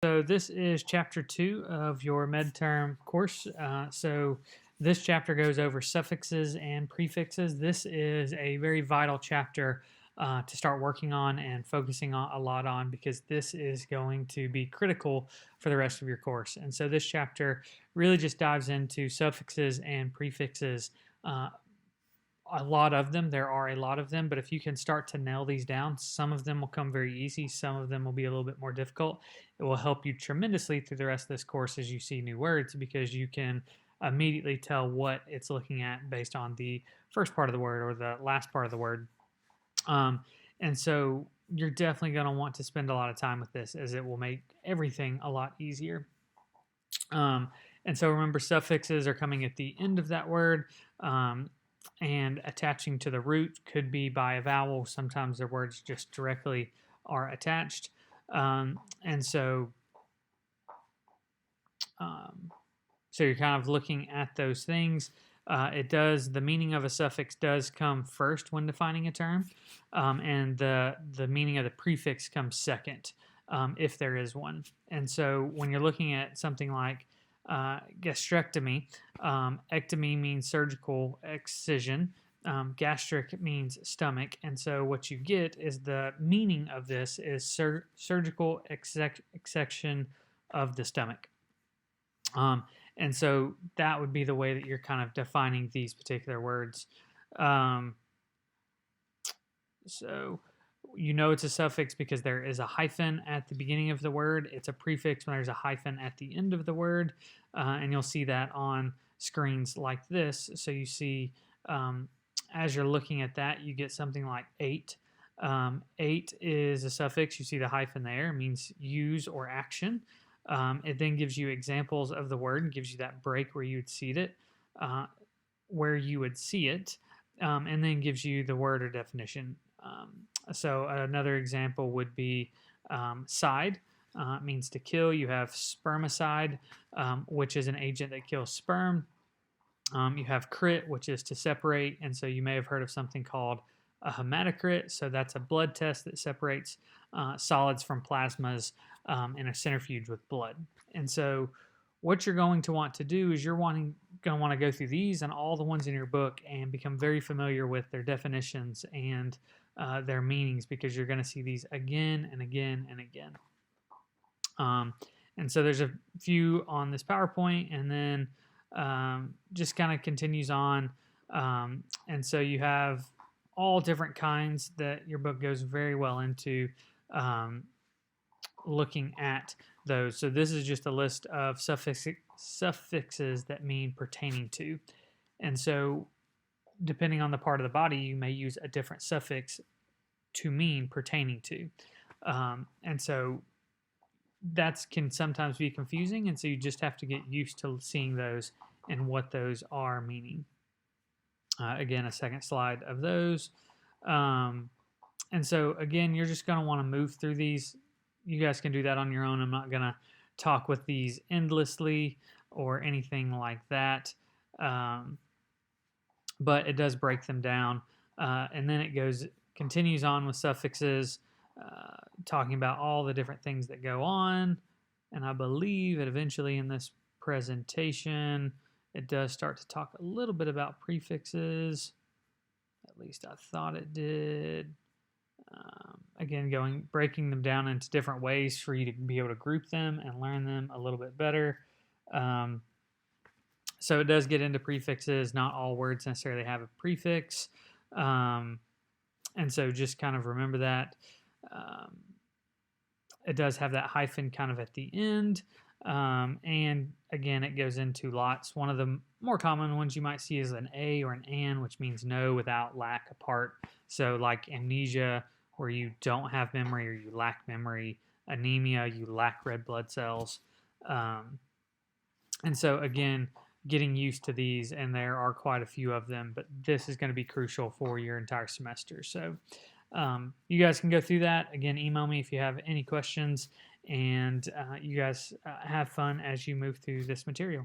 So this is chapter 2 of your midterm course. So this chapter goes over suffixes and prefixes. This is a very vital chapter to start working on and focusing on a lot on, because this is going to be critical for the rest of your course. And so this chapter really just dives into suffixes and prefixes. A lot of them. There are a lot of them, but if you can start to nail these down, some of them will come very easy. Some of them will be a little bit more difficult. It will help you tremendously through the rest of this course as you see new words, because you can immediately tell what it's looking at based on the first part of the word or the last part of the word. And so you're definitely going to want to spend a lot of time with this, as it will make everything a lot easier. And so remember, suffixes are coming at the end of that word. And attaching to the root could be by a vowel. Sometimes the words just directly are attached. And so you're kind of looking at those things. The meaning of a suffix does come first when defining a term, and the meaning of the prefix comes second, if there is one. And so when you're looking at something like gastrectomy, ectomy means surgical excision, gastric means stomach, and so what you get is the meaning of this is surgical exsection of the stomach. And so that would be the way that you're kind of defining these particular words. So you know it's a suffix because there is a hyphen at the beginning of the word. It's a prefix when there's a hyphen at the end of the word. And you'll see that on screens like this. So you see, as you're looking at that, you get something like 8. 8 is a suffix. You see the hyphen there. It means use or action. It then gives you examples of the word and gives you that break where you would see it, and then gives you the word or definition. So another example would be side. Means to kill. You have spermicide, which is an agent that kills sperm. You have crit, which is to separate, and so you may have heard of something called a hematocrit. So that's a blood test that separates solids from plasmas in a centrifuge with blood. And so what you're going to want to do is going to want to go through these and all the ones in your book and become very familiar with their definitions and their meanings, because you're going to see these again and again and again. And so there's a few on this PowerPoint, and then just kind of continues on. And so you have all different kinds that your book goes very well into looking at those. So this is just a list of suffixes that mean pertaining to. And so depending on the part of the body, you may use a different suffix to mean pertaining to. And so that can sometimes be confusing, and so you just have to get used to seeing those and what those are meaning. Again, a second slide of those. And so again, you're just going to want to move through these. You guys can do that on your own. I'm not going to talk with these endlessly or anything like that. But it does break them down. And then it continues on with suffixes, talking about all the different things that go on. And I believe that eventually in this presentation, it does start to talk a little bit about prefixes. At least I thought it did. Again, breaking them down into different ways for you to be able to group them and learn them a little bit better. So it does get into prefixes. Not all words necessarily have a prefix. And so just kind of remember that. It does have that hyphen kind of at the end. And again, it goes into lots. One of the more common ones you might see is an A or an an, which means no, without, lack, apart. So like amnesia, where you don't have memory or you lack memory. Anemia, you lack red blood cells. And so again, getting used to these, and there are quite a few of them, but this is going to be crucial for your entire semester. So you guys can go through that. Again, email me if you have any questions, and you guys have fun as you move through this material.